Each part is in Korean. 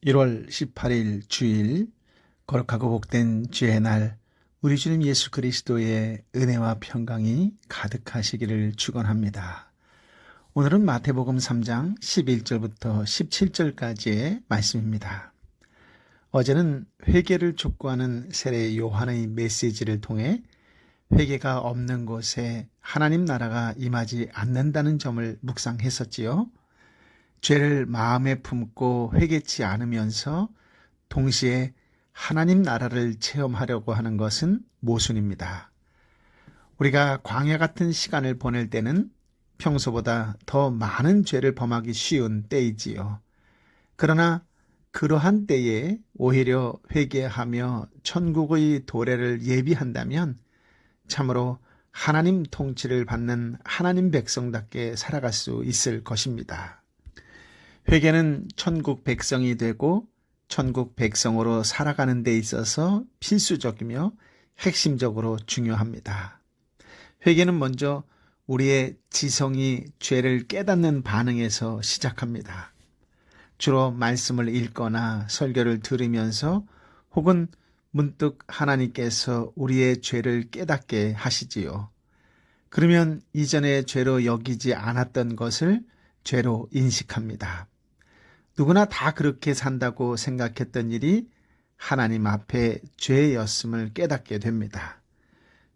1월 18일 주일, 거룩하고 복된 주의 날, 우리 주님 예수 그리스도의 은혜와 평강이 가득하시기를 축원합니다. 오늘은 마태복음 3장 11절부터 17절까지의 말씀입니다. 어제는 회개를 촉구하는 세례 요한의 메시지를 통해 회개가 없는 곳에 하나님 나라가 임하지 않는다는 점을 묵상했었지요. 죄를 마음에 품고 회개치 않으면서 동시에 하나님 나라를 체험하려고 하는 것은 모순입니다. 우리가 광야 같은 시간을 보낼 때는 평소보다 더 많은 죄를 범하기 쉬운 때이지요. 그러나 그러한 때에 오히려 회개하며 천국의 도래를 예비한다면 참으로 하나님 통치를 받는 하나님 백성답게 살아갈 수 있을 것입니다. 회개는 천국 백성이 되고 천국 백성으로 살아가는 데 있어서 필수적이며 핵심적으로 중요합니다. 회개는 먼저 우리의 지성이 죄를 깨닫는 반응에서 시작합니다. 주로 말씀을 읽거나 설교를 들으면서 혹은 문득 하나님께서 우리의 죄를 깨닫게 하시지요. 그러면 이전에 죄로 여기지 않았던 것을 죄로 인식합니다. 누구나 다 그렇게 산다고 생각했던 일이 하나님 앞에 죄였음을 깨닫게 됩니다.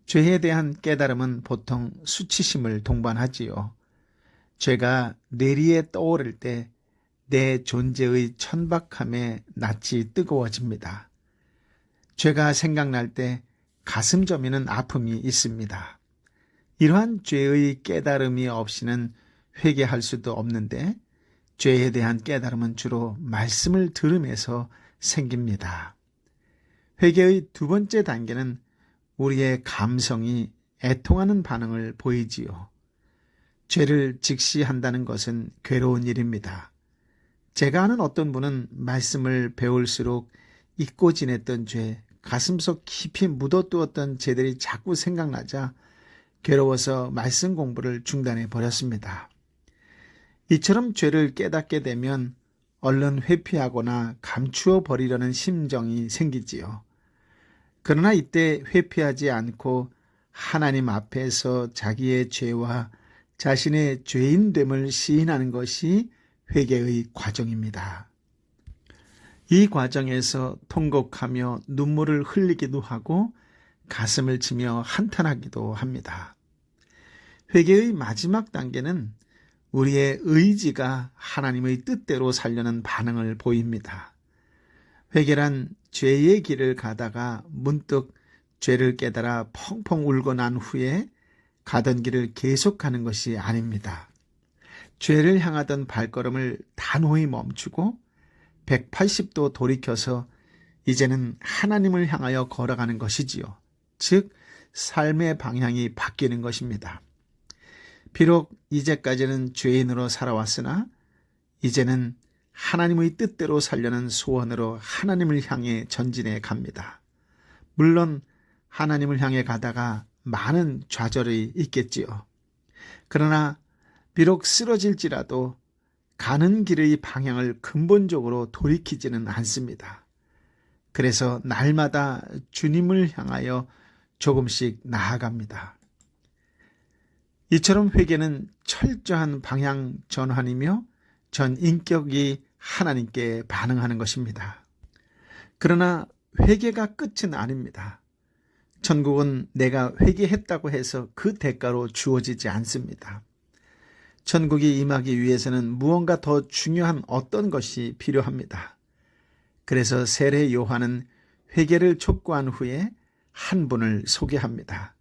죄에 대한 깨달음은 보통 수치심을 동반하지요. 죄가 뇌리에 떠오를 때 내 존재의 천박함에 낯이 뜨거워집니다. 죄가 생각날 때 가슴 저미는 아픔이 있습니다. 이러한 죄의 깨달음이 없이는 회개할 수도 없는데 죄에 대한 깨달음은 주로 말씀을 들으면서 생깁니다. 회개의 두 번째 단계는 우리의 감성이 애통하는 반응을 보이지요. 죄를 직시한다는 것은 괴로운 일입니다. 제가 아는 어떤 분은 말씀을 배울수록 잊고 지냈던 죄, 가슴속 깊이 묻어두었던 죄들이 자꾸 생각나자 괴로워서 말씀 공부를 중단해 버렸습니다. 이처럼 죄를 깨닫게 되면 얼른 회피하거나 감추어 버리려는 심정이 생기지요. 그러나 이때 회피하지 않고 하나님 앞에서 자기의 죄와 자신의 죄인됨을 시인하는 것이 회개의 과정입니다. 이 과정에서 통곡하며 눈물을 흘리기도 하고 가슴을 치며 한탄하기도 합니다. 회개의 마지막 단계는 우리의 의지가 하나님의 뜻대로 살려는 반응을 보입니다. 회개란 죄의 길을 가다가 문득 죄를 깨달아 펑펑 울고 난 후에 가던 길을 계속가는 것이 아닙니다. 죄를 향하던 발걸음을 단호히 멈추고 180도 돌이켜서 이제는 하나님을 향하여 걸어가는 것이지요. 즉 삶의 방향이 바뀌는 것입니다. 비록 이제까지는 죄인으로 살아왔으나 이제는 하나님의 뜻대로 살려는 소원으로 하나님을 향해 전진해 갑니다. 물론 하나님을 향해 가다가 많은 좌절이 있겠지요. 그러나 비록 쓰러질지라도 가는 길의 방향을 근본적으로 돌이키지는 않습니다. 그래서 날마다 주님을 향하여 조금씩 나아갑니다. 이처럼 회개는 철저한 방향 전환이며 전 인격이 하나님께 반응하는 것입니다. 그러나 회개가 끝은 아닙니다. 천국은 내가 회개했다고 해서 그 대가로 주어지지 않습니다. 천국이 임하기 위해서는 무언가 더 중요한 어떤 것이 필요합니다. 그래서 세례 요한은 회개를 촉구한 후에 한 분을 소개합니다.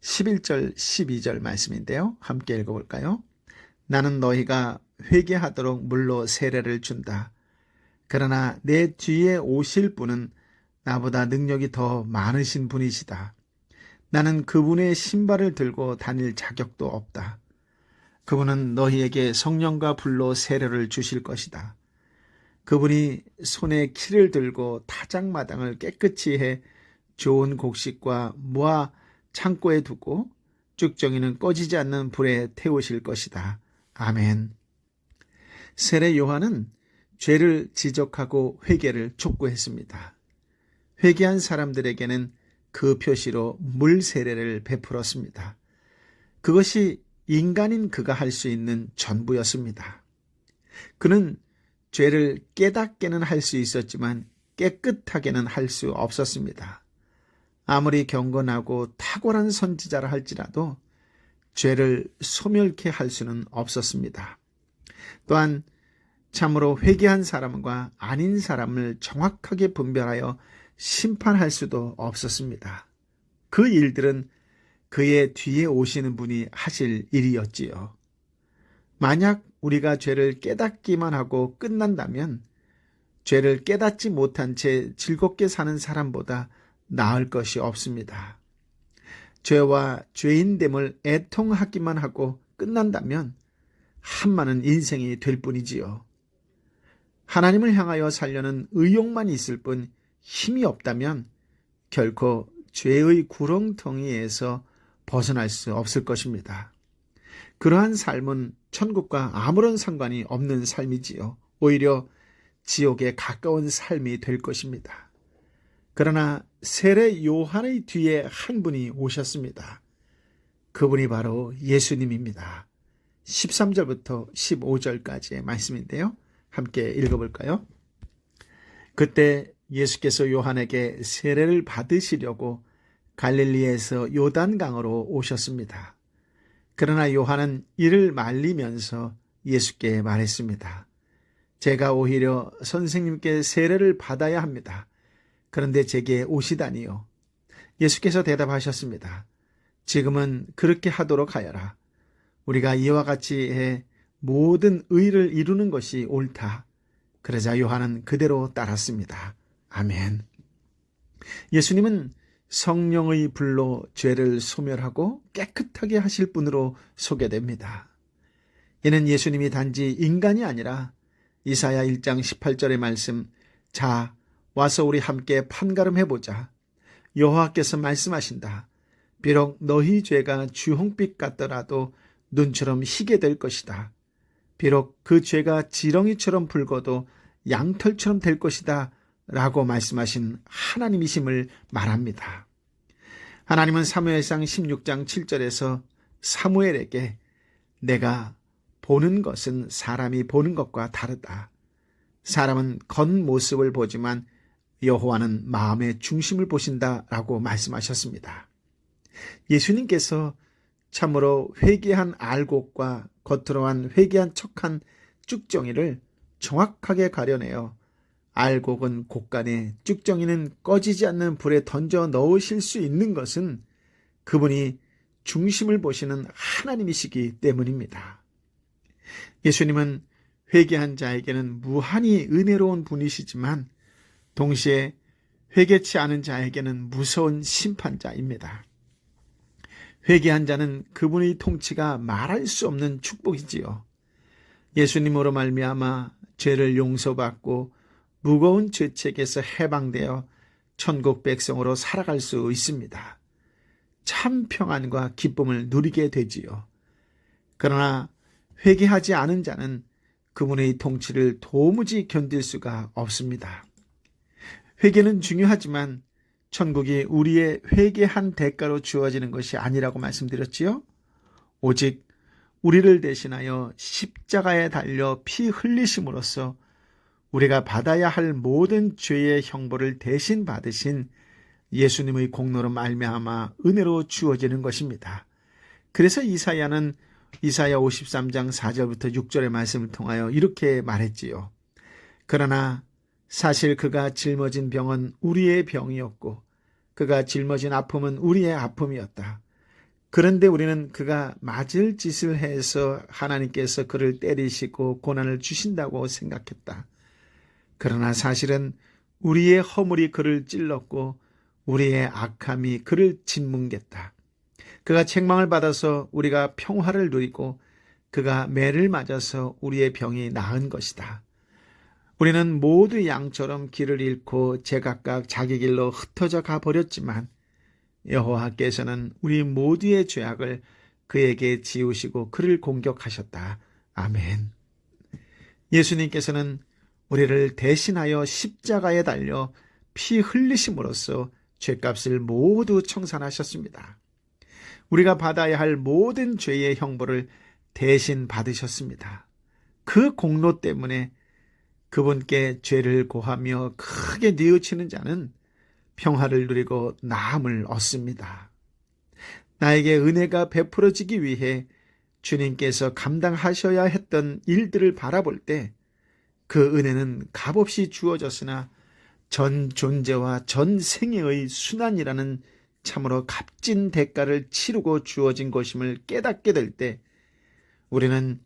11절 12절 말씀인데요. 함께 읽어볼까요? 나는 너희가 회개하도록 물로 세례를 준다. 그러나 내 뒤에 오실 분은 나보다 능력이 더 많으신 분이시다. 나는 그분의 신발을 들고 다닐 자격도 없다. 그분은 너희에게 성령과 불로 세례를 주실 것이다. 그분이 손에 키를 들고 타작마당을 깨끗이 해 좋은 곡식과 모아 창고에 두고 쭉정이는 꺼지지 않는 불에 태우실 것이다. 아멘. 세례 요한은 죄를 지적하고 회개를 촉구했습니다. 회개한 사람들에게는 그 표시로 물 세례를 베풀었습니다. 그것이 인간인 그가 할 수 있는 전부였습니다. 그는 죄를 깨닫게는 할 수 있었지만 깨끗하게는 할 수 없었습니다. 아무리 경건하고 탁월한 선지자라 할지라도 죄를 소멸케 할 수는 없었습니다. 또한 참으로 회개한 사람과 아닌 사람을 정확하게 분별하여 심판할 수도 없었습니다. 그 일들은 그의 뒤에 오시는 분이 하실 일이었지요. 만약 우리가 죄를 깨닫기만 하고 끝난다면 죄를 깨닫지 못한 채 즐겁게 사는 사람보다 나을 것이 없습니다. 죄와 죄인됨을 애통하기만 하고 끝난다면 한많은 인생이 될 뿐이지요. 하나님을 향하여 살려는 의욕만 있을 뿐 힘이 없다면 결코 죄의 구렁텅이에서 벗어날 수 없을 것입니다. 그러한 삶은 천국과 아무런 상관이 없는 삶이지요. 오히려 지옥에 가까운 삶이 될 것입니다. 그러나 세례 요한의 뒤에 한 분이 오셨습니다. 그분이 바로 예수님입니다. 13절부터 15절까지의 말씀인데요. 함께 읽어볼까요? 그때 예수께서 요한에게 세례를 받으시려고 갈릴리에서 요단강으로 오셨습니다. 그러나 요한은 이를 말리면서 예수께 말했습니다. 제가 오히려 선생님께 세례를 받아야 합니다. 그런데 제게 오시다니요. 예수께서 대답하셨습니다. 지금은 그렇게 하도록 하여라. 우리가 이와 같이 해 모든 의를 이루는 것이 옳다. 그러자 요한은 그대로 따랐습니다. 아멘. 예수님은 성령의 불로 죄를 소멸하고 깨끗하게 하실 분으로 소개됩니다. 이는 예수님이 단지 인간이 아니라 이사야 1장 18절의 말씀, 자, 와서 우리 함께 판가름해보자. 여호와께서 말씀하신다. 비록 너희 죄가 주홍빛 같더라도 눈처럼 희게 될 것이다. 비록 그 죄가 지렁이처럼 붉어도 양털처럼 될 것이다. 라고 말씀하신 하나님이심을 말합니다. 하나님은 사무엘상 16장 7절에서 사무엘에게 내가 보는 것은 사람이 보는 것과 다르다. 사람은 겉모습을 보지만 여호와는 마음의 중심을 보신다 라고 말씀하셨습니다. 예수님께서 참으로 회개한 알곡과 겉으로만 회개한 척한 쭉정이를 정확하게 가려내어 알곡은 곳간에 쭉정이는 꺼지지 않는 불에 던져 넣으실 수 있는 것은 그분이 중심을 보시는 하나님이시기 때문입니다. 예수님은 회개한 자에게는 무한히 은혜로운 분이시지만 동시에 회개치 않은 자에게는 무서운 심판자입니다. 회개한 자는 그분의 통치가 말할 수 없는 축복이지요. 예수님으로 말미암아 죄를 용서받고 무거운 죄책에서 해방되어 천국 백성으로 살아갈 수 있습니다. 참 평안과 기쁨을 누리게 되지요. 그러나 회개하지 않은 자는 그분의 통치를 도무지 견딜 수가 없습니다. 회개는 중요하지만 천국이 우리의 회개한 대가로 주어지는 것이 아니라고 말씀드렸지요. 오직 우리를 대신하여 십자가에 달려 피 흘리심으로써 우리가 받아야 할 모든 죄의 형벌을 대신 받으신 예수님의 공로로 말미암아 은혜로 주어지는 것입니다. 그래서 이사야는 이사야 53장 4절부터 6절의 말씀을 통하여 이렇게 말했지요. 그러나 사실 그가 짊어진 병은 우리의 병이었고 그가 짊어진 아픔은 우리의 아픔이었다. 그런데 우리는 그가 맞을 짓을 해서 하나님께서 그를 때리시고 고난을 주신다고 생각했다. 그러나 사실은 우리의 허물이 그를 찔렀고 우리의 악함이 그를 짓뭉갰다. 그가 책망을 받아서 우리가 평화를 누리고 그가 매를 맞아서 우리의 병이 나은 것이다. 우리는 모두 양처럼 길을 잃고 제각각 자기 길로 흩어져 가버렸지만 여호와께서는 우리 모두의 죄악을 그에게 지우시고 그를 공격하셨다. 아멘. 예수님께서는 우리를 대신하여 십자가에 달려 피 흘리심으로써 죄값을 모두 청산하셨습니다. 우리가 받아야 할 모든 죄의 형벌을 대신 받으셨습니다. 그 공로 때문에 그분께 죄를 고하며 크게 뉘우치는 자는 평화를 누리고 나음을 얻습니다. 나에게 은혜가 베풀어지기 위해 주님께서 감당하셔야 했던 일들을 바라볼 때 그 은혜는 값없이 주어졌으나 전 존재와 전 생애의 순환이라는 참으로 값진 대가를 치르고 주어진 것임을 깨닫게 될 때 우리는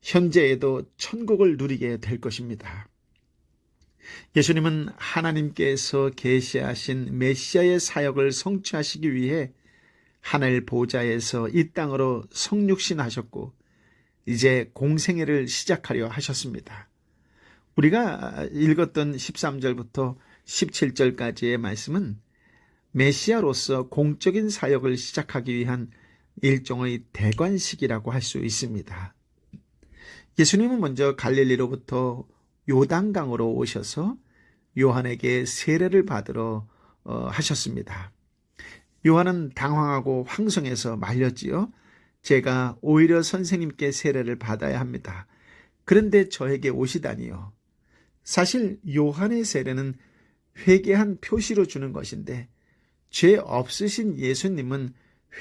현재에도 천국을 누리게 될 것입니다. 예수님은 하나님께서 계시하신 메시아의 사역을 성취하시기 위해 하늘 보좌에서 이 땅으로 성육신하셨고 이제 공생애를 시작하려 하셨습니다. 우리가 읽었던 13절부터 17절까지의 말씀은 메시아로서 공적인 사역을 시작하기 위한 일종의 대관식이라고 할 수 있습니다. 예수님은 먼저 갈릴리로부터 요단강으로 오셔서 요한에게 세례를 받으러 하셨습니다. 요한은 당황하고 황송해서 말렸지요. 제가 오히려 선생님께 세례를 받아야 합니다. 그런데 저에게 오시다니요. 사실 요한의 세례는 회개한 표시로 주는 것인데 죄 없으신 예수님은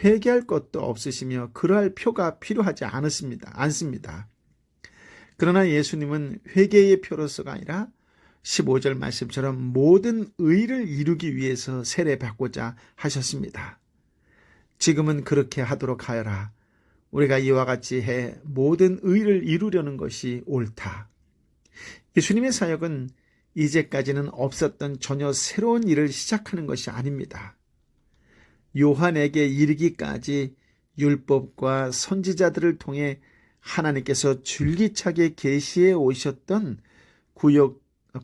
회개할 것도 없으시며 그러할 표가 필요하지 않습니다. 그러나 예수님은 회개의 표로서가 아니라 15절 말씀처럼 모든 의를 이루기 위해서 세례받고자 하셨습니다. 지금은 그렇게 하도록 하여라. 우리가 이와 같이 해 모든 의를 이루려는 것이 옳다. 예수님의 사역은 이제까지는 없었던 전혀 새로운 일을 시작하는 것이 아닙니다. 요한에게 이르기까지 율법과 선지자들을 통해 하나님께서 줄기차게 계시해 오셨던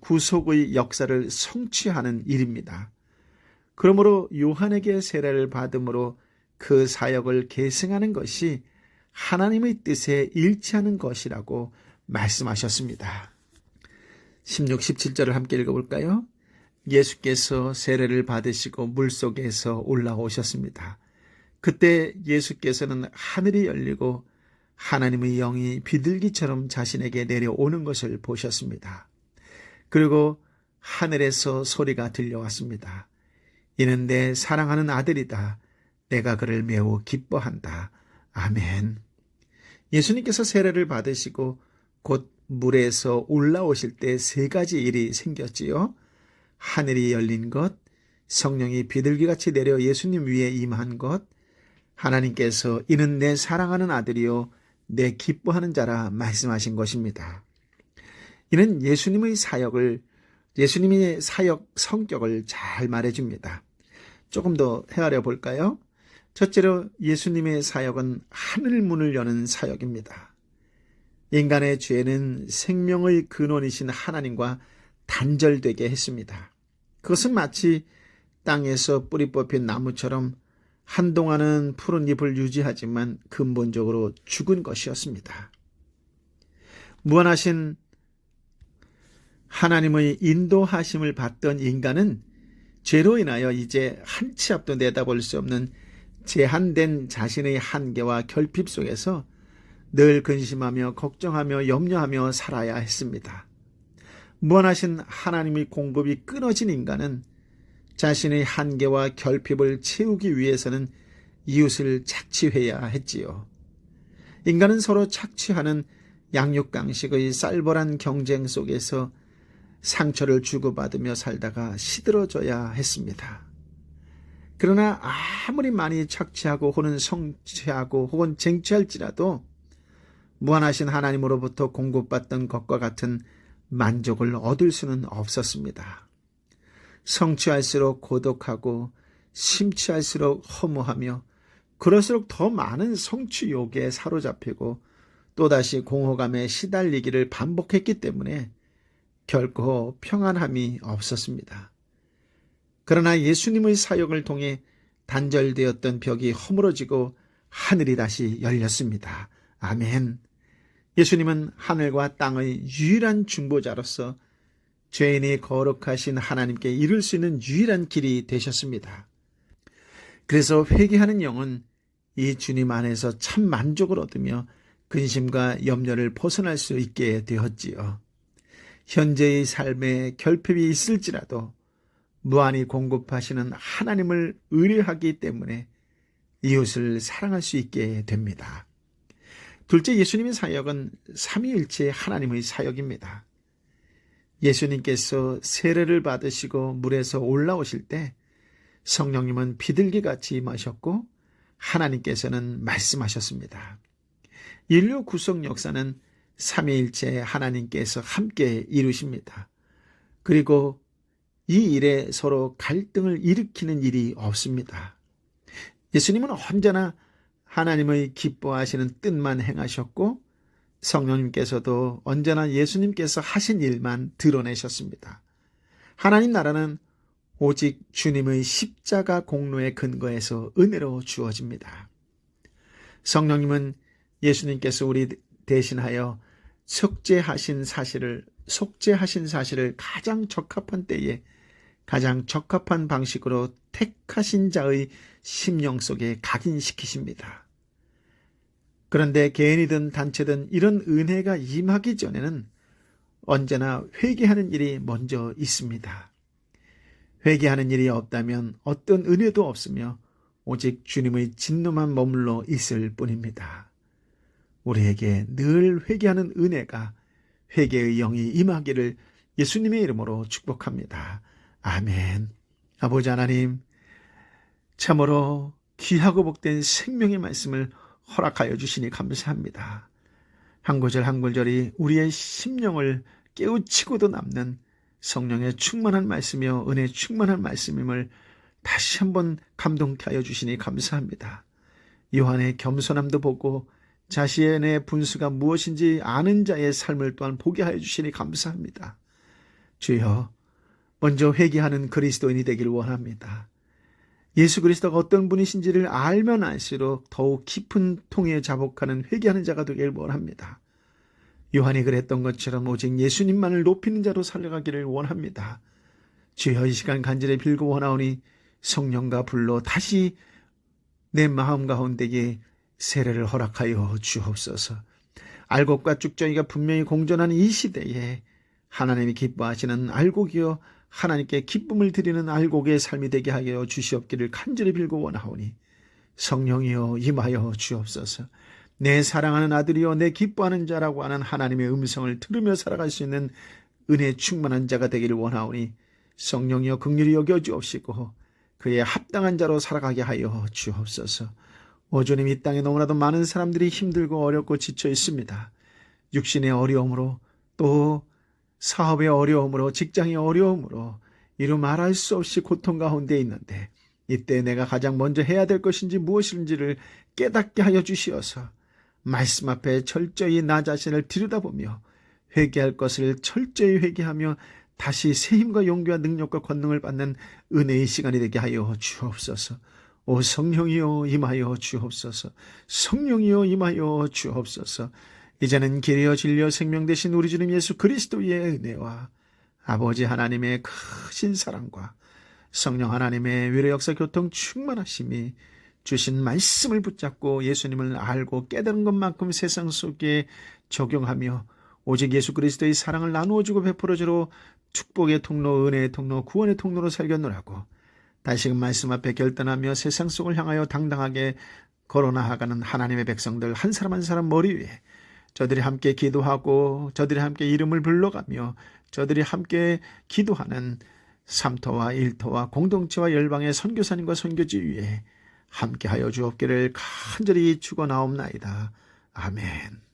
구속의 역사를 성취하는 일입니다. 그러므로 요한에게 세례를 받음으로 그 사역을 계승하는 것이 하나님의 뜻에 일치하는 것이라고 말씀하셨습니다. 16, 17절을 함께 읽어볼까요? 예수께서 세례를 받으시고 물속에서 올라오셨습니다. 그때 예수께서는 하늘이 열리고 하나님의 영이 비둘기처럼 자신에게 내려오는 것을 보셨습니다. 그리고 하늘에서 소리가 들려왔습니다. 이는 내 사랑하는 아들이다. 내가 그를 매우 기뻐한다. 아멘. 예수님께서 세례를 받으시고 곧 물에서 올라오실 때 세 가지 일이 생겼지요. 하늘이 열린 것, 성령이 비둘기같이 내려 예수님 위에 임한 것, 하나님께서 이는 내 사랑하는 아들이요 내 기뻐하는 자라 말씀하신 것입니다. 이는 예수님의 사역 성격을 잘 말해줍니다. 조금 더 헤아려 볼까요? 첫째로 예수님의 사역은 하늘 문을 여는 사역입니다. 인간의 죄는 생명의 근원이신 하나님과 단절되게 했습니다. 그것은 마치 땅에서 뿌리 뽑힌 나무처럼 한동안은 푸른 잎을 유지하지만 근본적으로 죽은 것이었습니다. 무한하신 하나님의 인도하심을 받던 인간은 죄로 인하여 이제 한 치 앞도 내다볼 수 없는 제한된 자신의 한계와 결핍 속에서 늘 근심하며 걱정하며 염려하며 살아야 했습니다. 무한하신 하나님의 공급이 끊어진 인간은 자신의 한계와 결핍을 채우기 위해서는 이웃을 착취해야 했지요. 인간은 서로 착취하는 양육강식의 쌀벌한 경쟁 속에서 상처를 주고받으며 살다가 시들어져야 했습니다. 그러나 아무리 많이 착취하고 혹은 성취하고 혹은 쟁취할지라도 무한하신 하나님으로부터 공급받던 것과 같은 만족을 얻을 수는 없었습니다. 성취할수록 고독하고 심취할수록 허무하며 그럴수록 더 많은 성취욕에 사로잡히고 또다시 공허감에 시달리기를 반복했기 때문에 결코 평안함이 없었습니다. 그러나 예수님의 사역을 통해 단절되었던 벽이 허물어지고 하늘이 다시 열렸습니다. 아멘. 예수님은 하늘과 땅의 유일한 중보자로서 죄인이 거룩하신 하나님께 이룰 수 있는 유일한 길이 되셨습니다. 그래서 회개하는 영은 이 주님 안에서 참 만족을 얻으며 근심과 염려를 벗어날 수 있게 되었지요. 현재의 삶에 결핍이 있을지라도 무한히 공급하시는 하나님을 의뢰하기 때문에 이웃을 사랑할 수 있게 됩니다. 둘째, 예수님의 사역은 삼위일체 하나님의 사역입니다. 예수님께서 세례를 받으시고 물에서 올라오실 때 성령님은 비둘기같이 임하셨고 하나님께서는 말씀하셨습니다. 인류 구속 역사는 삼위일체 하나님께서 함께 이루십니다. 그리고 이 일에 서로 갈등을 일으키는 일이 없습니다. 예수님은 언제나 하나님의 기뻐하시는 뜻만 행하셨고 성령님께서도 언제나 예수님께서 하신 일만 드러내셨습니다. 하나님 나라는 오직 주님의 십자가 공로에 근거해서 은혜로 주어집니다. 성령님은 예수님께서 우리 대신하여 속죄하신 사실을 가장 적합한 때에 가장 적합한 방식으로 택하신 자의 심령 속에 각인시키십니다. 그런데 개인이든 단체든 이런 은혜가 임하기 전에는 언제나 회개하는 일이 먼저 있습니다. 회개하는 일이 없다면 어떤 은혜도 없으며 오직 주님의 진노만 머물러 있을 뿐입니다. 우리에게 늘 회개하는 은혜가 회개의 영이 임하기를 예수님의 이름으로 축복합니다. 아멘. 아버지 하나님, 참으로 귀하고 복된 생명의 말씀을 허락하여 주시니 감사합니다. 한 구절 한 구절이 우리의 심령을 깨우치고도 남는 성령의 충만한 말씀이요 은혜 충만한 말씀임을 다시 한번 감동케 하여 주시니 감사합니다. 요한의 겸손함도 보고 자신의 분수가 무엇인지 아는 자의 삶을 또한 보게 하여 주시니 감사합니다. 주여, 먼저 회개하는 그리스도인이 되길 원합니다. 예수 그리스도가 어떤 분이신지를 알면 알수록 더욱 깊은 통에 자복하는 회개하는 자가 되길 원합니다. 요한이 그랬던 것처럼 오직 예수님만을 높이는 자로 살아가기를 원합니다. 주여, 이 시간 간절히 빌고 원하오니 성령과 불로 다시 내 마음 가운데에 세례를 허락하여 주옵소서. 알곡과 쭉정이가 분명히 공존하는 이 시대에 하나님이 기뻐하시는 알곡이요 하나님께 기쁨을 드리는 알곡의 삶이 되게 하여 주시옵기를 간절히 빌고 원하오니 성령이여 임하여 주옵소서. 내 사랑하는 아들이여 내 기뻐하는 자라고 하는 하나님의 음성을 들으며 살아갈 수 있는 은혜 충만한 자가 되기를 원하오니 성령이여 긍휼히 여겨 주옵시고 그의 합당한 자로 살아가게 하여 주옵소서. 오 주님, 이 땅에 너무나도 많은 사람들이 힘들고 어렵고 지쳐 있습니다. 육신의 어려움으로 또 사업의 어려움으로 직장의 어려움으로 이루 말할 수 없이 고통 가운데 있는데 이때 내가 가장 먼저 해야 될 것인지 무엇인지를 깨닫게 하여 주시어서 말씀 앞에 철저히 나 자신을 들여다보며 회개할 것을 철저히 회개하며 다시 새 힘과 용기와 능력과 권능을 받는 은혜의 시간이 되게 하여 주옵소서. 오 성령이여 임하여 주옵소서. 성령이여 임하여 주옵소서. 이제는 길이여 진리여 생명 되신 우리 주님 예수 그리스도의 은혜와 아버지 하나님의 크신 사랑과 성령 하나님의 위로 역사 교통 충만하심이 주신 말씀을 붙잡고 예수님을 알고 깨달은 것만큼 세상 속에 적용하며 오직 예수 그리스도의 사랑을 나누어주고 베풀어주로 축복의 통로, 은혜의 통로, 구원의 통로로 살겠노라고 다시금 말씀 앞에 결단하며 세상 속을 향하여 당당하게 걸어나가는 하나님의 백성들 한 사람 한 사람 머리 위에 저들이 함께 기도하고 저들이 함께 이름을 불러가며 저들이 함께 기도하는 삼터와 일터와 공동체와 열방의 선교사님과 선교지 위에 함께하여 주옵기를 간절히 축원하옵나이다. 아멘.